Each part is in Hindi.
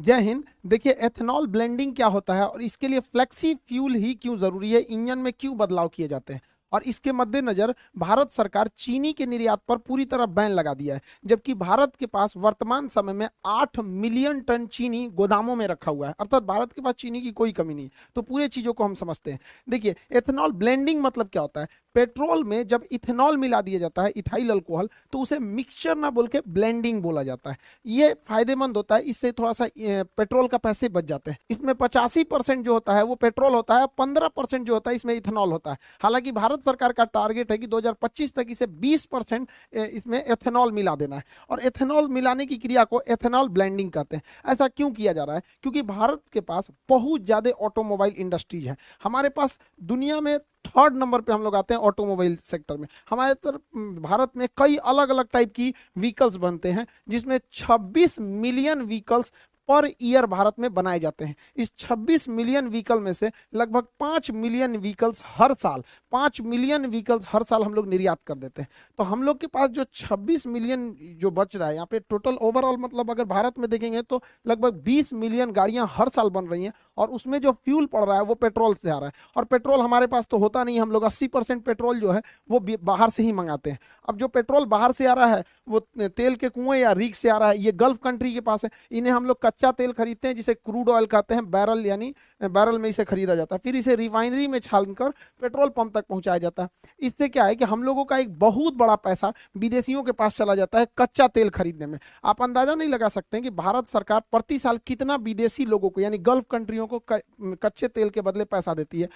जय हिंद। देखिए, एथेनॉल ब्लेंडिंग क्या होता है और इसके लिए फ्लेक्सी फ्यूल ही क्यों जरूरी है, इंजन में क्यों बदलाव किए जाते हैं, और इसके मद्देनजर भारत सरकार चीनी के निर्यात पर पूरी तरह बैन लगा दिया है, जबकि भारत के पास वर्तमान समय में 8 मिलियन टन चीनी गोदामों में रखा हुआ है, अर्थात भारत के पास चीनी की कोई कमी नहीं। तो पूरे चीजों को हम समझते हैं। देखिए, एथेनॉल ब्लेंडिंग मतलब क्या होता है। पेट्रोल में जब इथेनॉल मिला दिया जाता है, इथाइल अल्कोहल, तो उसे मिक्सचर ना बोल के ब्लेंडिंग बोला जाता है। ये फायदेमंद होता है, इससे थोड़ा सा पेट्रोल का पैसे बच जाते हैं। इसमें 85% जो होता है वो पेट्रोल होता है, 15% जो होता है इसमें इथेनॉल होता है। हालांकि भारत सरकार का टारगेट है कि 2025 तक इसे 20% इसमें एथेनॉल मिला देना है, और एथेनॉल मिलाने की क्रिया को एथेनॉल ब्लेंडिंग कहते हैं। ऐसा क्यों किया जा रहा है? क्योंकि भारत के पास बहुत ज्यादा ऑटोमोबाइल इंडस्ट्रीज है। हमारे पास दुनिया में 3rd नंबर पे हम लोग आते हैं ऑटोमोबाइल सेक्टर में। हमारे तरफ भारत में कई अलग अलग टाइप की व्हीकल्स बनते हैं, जिसमें 26 million vehicles per year Bharat में बनाए जाते हैं। इस 26 मिलियन व्हीकल में से लगभग 5 मिलियन व्हीकल्स हर साल 5 मिलियन व्हीकल्स हर साल हम लोग निर्यात कर देते हैं। तो हम लोग के पास जो 26 मिलियन जो बच रहा है यहाँ पे टोटल ओवरऑल, मतलब अगर भारत में देखेंगे तो लगभग 20 मिलियन गाड़ियां हर साल बन रही हैं, और उसमें जो फ्यूल पड़ रहा है वो पेट्रोल से आ रहा है। और पेट्रोल हमारे पास तो होता नहीं, हम लोग 80% पेट्रोल जो है वो बाहर से ही मंगाते हैं। अब जो पेट्रोल बाहर से आ रहा है वो तेल के कुएं या रीक से आ रहा है, ये गल्फ कंट्री के पास है। इन्हें हम लोग कच्चा तेल खरीदते हैं जिसे क्रूड ऑयल कहते हैं, बैरल यानी बैरल में इसे खरीदा जाता है, फिर इसे रिफाइनरी में छानकर पेट्रोल पंप तक पहुंचाया जाता है। इससे क्या है कि हम लोगों का एक बहुत बड़ा पैसा विदेशियों के पास चला जाता है कच्चा तेल खरीदने में। आप अंदाजा नहीं लगा सकते हैं कि भारत सरकार प्रति साल कितना विदेशी लोगों को यानी गल्फ कंट्रियों को कच्चे तेल के बदले पैसा देती है।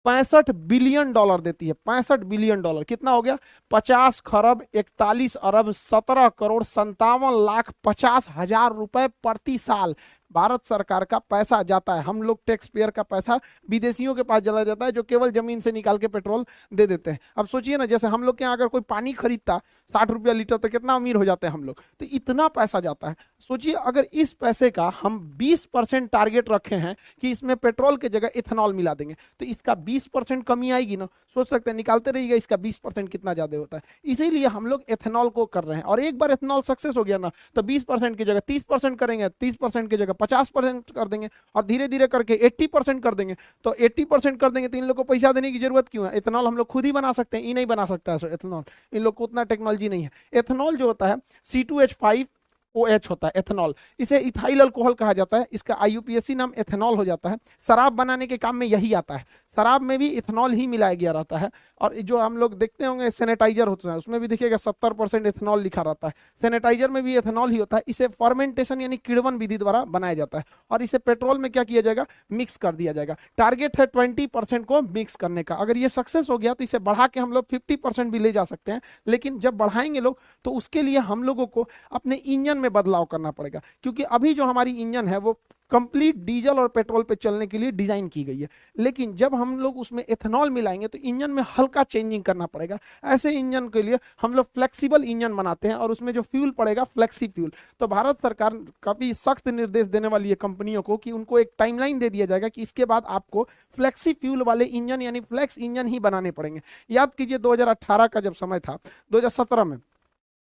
65 बिलियन डॉलर देती है। 65 बिलियन डॉलर कितना हो गया? 50 खरब 41 अरब 17 करोड़ 57 लाख 50 हजार रुपए प्रति साल भारत सरकार का पैसा जाता है। हम लोग टैक्स पेयर का पैसा विदेशियों के पास चला जाता है, जो केवल जमीन से निकाल के पेट्रोल दे देते हैं। अब सोचिए ना, जैसे हम लोग के यहाँ अगर कोई पानी खरीदता 60 रुपया लीटर, तो कितना अमीर हो जाते हैं हम लोग। तो इतना पैसा जाता है। सोचिए, अगर इस पैसे का हम 20% टारगेट रखे हैं कि इसमें पेट्रोल की जगह इथेनॉल मिला देंगे, तो इसका 20% कमी आएगी ना। सोच सकते हैं, निकालते रहिएगा इसका 20% कितना ज्यादा होता है। इसीलिए हम लोग एथेनॉल को कर रहे हैं, और एक बार एथेनॉल सक्सेस हो गया ना, तो 20% की जगह 30% करेंगे, 30% की जगह 50% कर देंगे, और धीरे धीरे करके 80% कर देंगे। तो 80% कर देंगे तो इन लोग को पैसा देने की जरूरत क्यों है? इथेनॉल हम लोग खुद ही बना सकते हैं। ये नहीं बना सकता है एथेनॉल, इन लोग को उतना टेक्नोलॉजी नहीं है। एथेनॉल जो होता है C2H5OH होता है एथेनॉल, इसे इथाइल अल्कोहल कहा जाता है। इसका IUPAC नाम एथेनॉल हो जाता है। शराब बनाने के काम में यही आता है। शराब में भी इथेनॉल ही मिलाया गया रहता है। और जो हम लोग देखते होंगे सैनिटाइजर होता है, उसमें भी देखिएगा 70% इथेनॉल लिखा रहता है। सैनिटाइजर में भी इथेनॉल ही होता है। इसे फर्मेंटेशन यानी किण्वन विधि द्वारा बनाया जाता है, और इसे पेट्रोल में क्या किया जाएगा? मिक्स कर दिया जाएगा। टारगेट है 20% को मिक्स करने का। अगर ये सक्सेस हो गया तो इसे बढ़ा के हम लोग 50% भी ले जा सकते हैं। लेकिन जब बढ़ाएंगे लोग, तो उसके लिए हम लोगों को अपने इंजन में बदलाव करना पड़ेगा, क्योंकि अभी जो हमारी इंजन है वो कंप्लीट डीजल और पेट्रोल पे चलने के लिए डिजाइन की गई है। लेकिन जब हम लोग उसमें एथेनॉल मिलाएंगे तो इंजन में हल्का चेंजिंग करना पड़ेगा। ऐसे इंजन के लिए हम लोग फ्लेक्सिबल इंजन बनाते हैं, और उसमें जो फ्यूल पड़ेगा फ्लेक्सी फ्यूल। तो भारत सरकार काफी सख्त निर्देश देने वाली है कंपनियों को कि उनको एक टाइमलाइन दे दिया जाएगा कि इसके बाद आपको फ्लेक्सी फ्यूल वाले इंजन यानी फ्लेक्स इंजन ही बनाने पड़ेंगे। याद कीजिए 2018 का जब समय था, 2017 में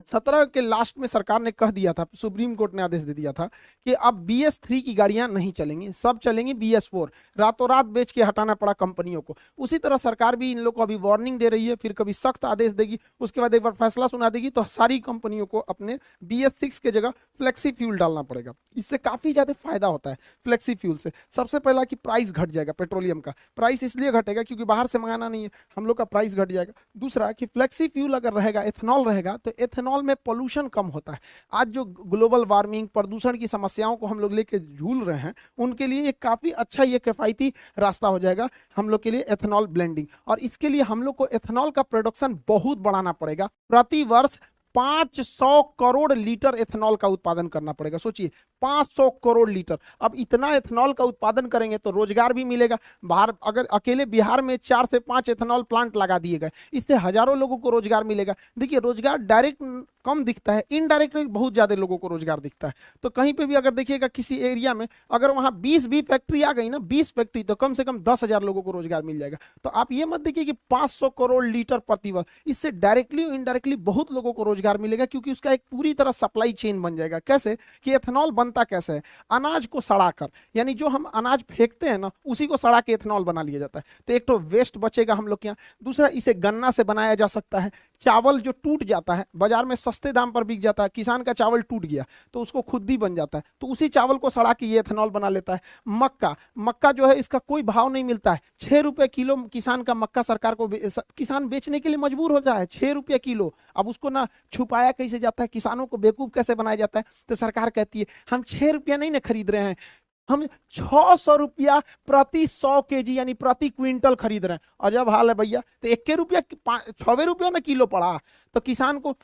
17 के लास्ट में सरकार ने कह दिया था, सुप्रीम कोर्ट ने आदेश दे दिया था कि अब BS3 की गाड़ियां नहीं चलेंगी, सब चलेंगी BS4। रातों रात बेच के हटाना पड़ा कंपनियों को। उसी तरह सरकार भी इन लोग को अभी वार्निंग दे रही है, फिर कभी सख्त आदेश देगी, उसके बाद एक बार फैसला सुना देगी, तो सारी कंपनियों को अपने BS6 के जगह फ्लेक्सी फ्यूल डालना पड़ेगा। इससे काफी ज्यादा फायदा होता है फ्लेक्सी फ्यूल से। सबसे पहला कि प्राइस घट जाएगा, पेट्रोलियम का प्राइस इसलिए घटेगा क्योंकि बाहर से मंगाना नहीं है, हम लोग का प्राइस घट जाएगा। दूसरा कि फ्लेक्सी फ्यूल अगर रहेगा, एथेनॉल रहेगा, तो एथेनॉल में पोल्यूशन कम होता है। आज जो ग्लोबल वार्मिंग प्रदूषण की समस्याओं को हम लोग लेके झूल रहे हैं, उनके लिए एक काफी अच्छा ये किफायती रास्ता हो जाएगा हम लोग के लिए एथेनॉल ब्लेंडिंग। और इसके लिए हम लोग को एथेनॉल का प्रोडक्शन बहुत बढ़ाना पड़ेगा। प्रति वर्ष 500 करोड़ लीटर एथेनॉल का उत्पादन करना पड़ेगा। सोचिए, 500 करोड़ लीटर। अब इतना एथेनॉल का उत्पादन करेंगे तो रोजगार भी मिलेगा। बाहर अगर अकेले बिहार में 4 से 5 एथेनॉल प्लांट लगा दिए गए, इससे हजारों लोगों को रोजगार मिलेगा। देखिए, रोजगार डायरेक्ट कम दिखता है, इनडायरेक्टली बहुत ज्यादा लोगों को रोजगार दिखता है। तो कहीं पे भी अगर देखिएगा किसी एरिया में अगर वहां 20 भी फैक्ट्री आ गई ना, 20 फैक्ट्री, तो कम से कम 10,000 लोगों को रोजगार मिल जाएगा। तो आप ये मत देखिए कि 500 करोड़ लीटर प्रति वर्ष, इससे डायरेक्टली और इनडायरेक्टली बहुत लोगों को रोजगार मिलेगा, क्योंकि उसका एक पूरी तरह सप्लाई चेन बन जाएगा। कैसे कि एथेनॉल बनता बनता कैसे है, अनाज को सड़ाकर, यानी जो हम अनाज फेंकते हैं ना उसी को सड़ा के एथेनॉल बना लिया जाता है। तो एक तो वेस्ट बचेगा हम लोग के यहाँ, दूसरा इसे गन्ना से बनाया जा सकता है। चावल जो टूट जाता है बाजार में सस्ते दाम पर बिक जाता है, किसान का चावल टूट गया तो उसको खुद ही बन जाता है, तो उसी चावल को सड़ा के ये एथेनॉल बना लेता है। मक्का, मक्का जो है इसका कोई भाव नहीं मिलता है, 6 रुपए किलो किसान का मक्का सरकार को किसान बेचने के लिए मजबूर होता है, 6 रुपये किलो। अब उसको ना छुपाया कैसे जाता है, किसानों को बेवकूफ कैसे बनाया जाता है, तो सरकार कहती है हम 6 रुपया नहीं ना खरीद रहे हैं, हम 600 रुपया प्रति 100 kg यानी प्रति क्विंटल खरीद रहे हैं। अजब हाल है भैया, तो 1 रुपया 6 रुपया ना किलो पड़ा, तो किसान को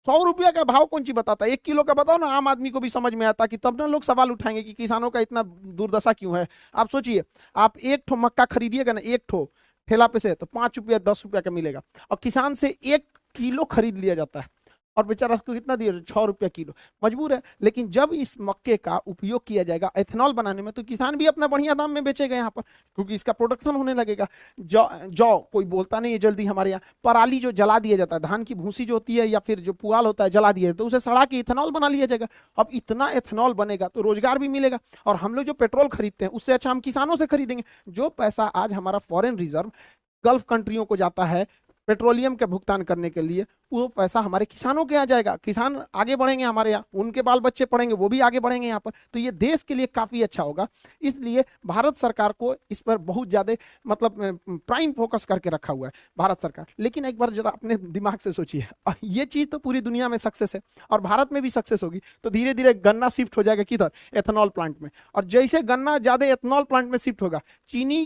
100 रुपया का भाव कौन सी बताता है, 1 किलो का बताओ ना, आम आदमी को भी समझ में आता कि तब ना लोग सवाल उठाएंगे कि किसानों का इतना दुर्दशा क्यों है। आप सोचिए, आप एक ठो मक्का खरीदिएगा ना, एक ठो ठेला पे से, तो 5 रुपया 10 रुपया का मिलेगा, और किसान से 1 किलो खरीद लिया जाता है, और बेचारा उसको कितना दिया, 6 रुपया किलो, मजबूर है। लेकिन जब इस मक्के का उपयोग किया जाएगा एथेनॉल बनाने में, तो किसान भी अपना बढ़िया दाम में बेचेगा यहाँ पर, क्योंकि इसका प्रोडक्शन होने लगेगा। जौ जौ कोई बोलता नहीं है जल्दी हमारे यहाँ, पराली जो जला दिया जाता है, धान की भूसी जो होती है या फिर जो पुआल होता है जला दिया, तो उसे सड़ा के इथेनॉल बना लिया जाएगा। अब इतना एथेनॉल बनेगा तो रोजगार भी मिलेगा, और हम लोग जो पेट्रोल खरीदते हैं उससे अच्छा हम किसानों से खरीदेंगे। जो पैसा आज हमारा फॉरेन रिजर्व गल्फ कंट्रियों को जाता है पेट्रोलियम के भुगतान करने के लिए, वो पैसा हमारे किसानों के यहाँ जाएगा, किसान आगे बढ़ेंगे, हमारे यहाँ उनके बाल बच्चे पढ़ेंगे, वो भी आगे बढ़ेंगे यहाँ पर, तो ये देश के लिए काफी अच्छा होगा। इसलिए भारत सरकार को इस पर बहुत ज्यादा मतलब प्राइम फोकस करके रखा हुआ है भारत सरकार। लेकिन एक बार जरा अपने दिमाग से सोचिए, ये चीज तो पूरी दुनिया में सक्सेस है और भारत में भी सक्सेस होगी, तो धीरे धीरे गन्ना शिफ्ट हो जाएगा किधर, एथेनॉल प्लांट में, और जैसे गन्ना ज्यादा एथेनॉल प्लांट में शिफ्ट होगा, चीनी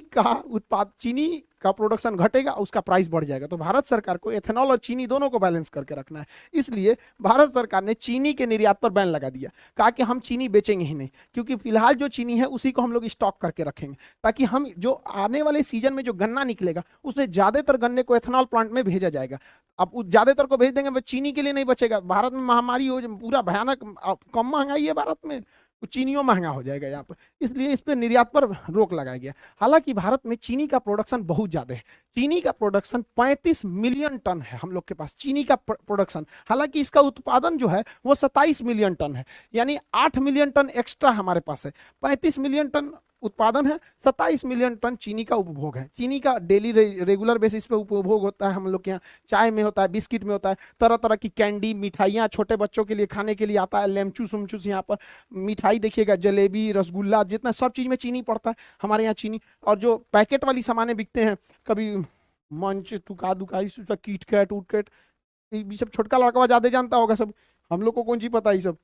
का प्रोडक्शन घटेगा, उसका प्राइस बढ़ जाएगा। तो भारत सरकार को एथेनॉल और चीनी दोनों को बैलेंस करके रखना है। इसलिए भारत सरकार ने चीनी के निर्यात पर बैन लगा दिया, कहा कि हम चीनी बेचेंगे ही नहीं, क्योंकि फिलहाल जो चीनी है उसी को हम लोग स्टॉक करके रखेंगे, ताकि हम जो आने वाले सीजन में जो गन्ना निकलेगा उसमें ज्यादातर गन्ने को एथेनॉल प्लांट में भेजा जाएगा। अब ज्यादातर को भेज देंगे, वह चीनी के लिए नहीं बचेगा। भारत में महामारी हो, पूरा भयानक कम महंगाई है भारत में, चीनियों महंगा हो जाएगा यहाँ पर, इसलिए इस पर निर्यात पर रोक लगाया गया। हालांकि भारत में चीनी का प्रोडक्शन बहुत ज्यादा है, चीनी का प्रोडक्शन 35 मिलियन टन है हम लोग के पास चीनी का प्रोडक्शन। हालांकि इसका उत्पादन जो है वो 27 मिलियन टन है, यानी 8 मिलियन टन एक्स्ट्रा हमारे पास है। 35 मिलियन टन उत्पादन है, 27 मिलियन टन चीनी का उपभोग है। चीनी का डेली रेगुलर बेसिस पे उपभोग होता है हम लोग के यहाँ, चाय में होता है, बिस्किट में होता है, तरह तरह की कैंडी मिठाइयाँ छोटे बच्चों के लिए खाने के लिए आता है, लेमचूस उमचूस, यहाँ पर मिठाई देखिएगा, जलेबी रसगुल्ला, जितना सब चीज़ में चीनी पड़ता है हमारे यहाँ चीनी। और जो पैकेट वाली सामानें बिकते हैं, कभी मंच तुका दुकाई किट कैट उट कैट, ये सब छोटका लड़का ज्यादा जानता होगा, सब हम लोग को कौन सी पता है ये सब,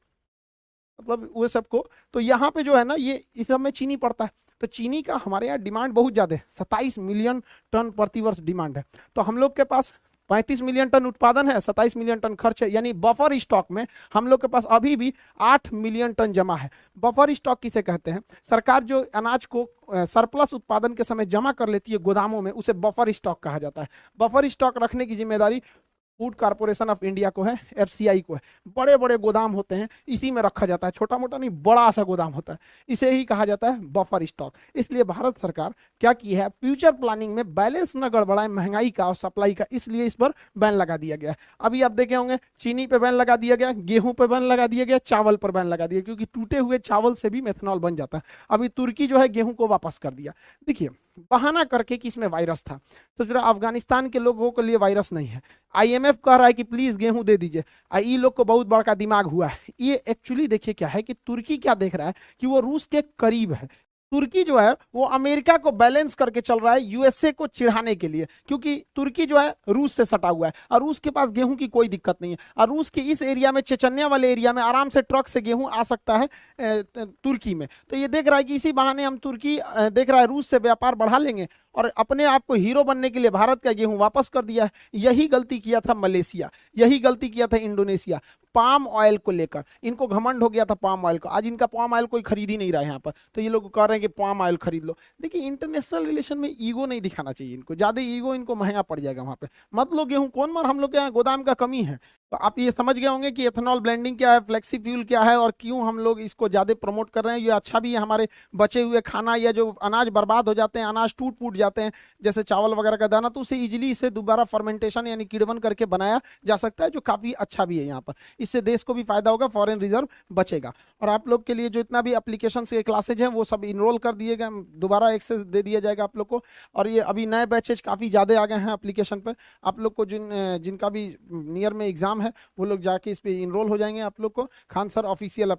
मतलब वो सबको। तो यहाँ पे जो है ना, ये इस सब में चीनी पड़ता है, तो चीनी का हमारे यहाँ डिमांड बहुत ज्यादा है, 27 मिलियन टन प्रतिवर्ष डिमांड है। तो हम लोग के पास 35 मिलियन टन उत्पादन है, 27 मिलियन टन खर्च है, यानी बफर स्टॉक में हम लोग के पास अभी भी 8 मिलियन टन जमा है। बफर स्टॉक किसे कहते हैं? सरकार जो अनाज को सरप्लस उत्पादन के समय जमा कर लेती है गोदामों में, उसे बफर स्टॉक कहा जाता है। बफर स्टॉक रखने की जिम्मेदारी फूड कॉर्पोरेशन ऑफ इंडिया को है, एफसीआई को है। बड़े बड़े गोदाम होते हैं, इसी में रखा जाता है, छोटा मोटा नहीं, बड़ा सा गोदाम होता है, इसे ही कहा जाता है बफर स्टॉक। इसलिए भारत सरकार क्या की है, फ्यूचर प्लानिंग में बैलेंस न गड़बड़ाए महंगाई का और सप्लाई का, इसलिए इस पर बैन लगा दिया गया। अभी आप देखे होंगे चीनी पे बैन लगा दिया गया, गेहूं पे बैन लगा दिया गया, चावल पर बैन लगा दिया, क्योंकि टूटे हुए चावल से भी मेथनॉल बन जाता है। अभी तुर्की जो है गेहूं को वापस कर दिया, देखिए बहाना करके कि इसमें वायरस था। सोच रहा अफगानिस्तान के लोगों के लिए वायरस नहीं है, आईएमएफ कह रहा है कि प्लीज गेहूं दे दीजिए, ये लोग को बहुत बड़ा दिमाग हुआ है। ये एक्चुअली देखिए क्या है कि तुर्की क्या देख रहा है कि वो रूस के करीब है। तुर्की जो है वो अमेरिका को बैलेंस करके चल रहा है यूएसए को चिढ़ाने के लिए, क्योंकि तुर्की जो है रूस से सटा हुआ है और रूस के पास गेहूं की कोई दिक्कत नहीं है, और रूस के इस एरिया में, चेचन्या वाले एरिया में आराम से ट्रक से गेहूं आ सकता है तुर्की में। तो ये देख रहा है कि इसी बहाने हम तुर्की देख रहा है रूस से व्यापार बढ़ा लेंगे और अपने आप को हीरो बनने के लिए भारत का गेहूं वापस कर दिया है। यही गलती किया था मलेशिया, यही गलती किया था इंडोनेशिया। पाम ऑयल को लेकर इनको घमंड हो गया था, पाम ऑयल को, आज इनका पाम ऑयल कोई खरीद ही नहीं रहा है यहाँ पर, तो ये लोग कह रहे हैं कि पाम ऑयल खरीद लो। देखिए इंटरनेशनल रिलेशन में ईगो नहीं दिखाना चाहिए इनको, ज्यादा ईगो इनको महंगा पड़ जाएगा वहां पे। मत लो गेहूं, कौन मार, हम लोग के यहाँ गोदाम का कमी है। तो आप ये समझ गए होंगे कि एथेनॉल ब्लेंडिंग क्या है, फ्लेक्सी फ्यूल क्या है और क्यों हम लोग इसको ज्यादा प्रमोट कर रहे हैं। ये अच्छा भी है, हमारे बचे हुए खाना या जो अनाज बर्बाद हो जाते हैं, अनाज टूट फूट जाते हैं जैसे चावल वगैरह का दाना, तो उसे इजिली इसे दोबारा फर्मेंटेशन यानी किण्वन करके बनाया जा सकता है, जो काफी अच्छा भी है यहाँ पर। इससे देश को भी फायदा होगा, फॉरेन रिजर्व बचेगा। और आप लोग के लिए जो इतना भी एप्लीकेशन के क्लासेज हैं वो सब इनरोल कर दिए गए, दोबारा एक्सेस दे दिया जाएगा आप लोग को। और ये अभी नए बैचेज काफी ज्यादा आ गए हैं एप्लीकेशन पर। आप लोग को जिनका भी नियर में एग्जाम है वो लोग जाके इस पे इनरोल हो जाएंगे। आप लोग को खान सर ऑफिशियल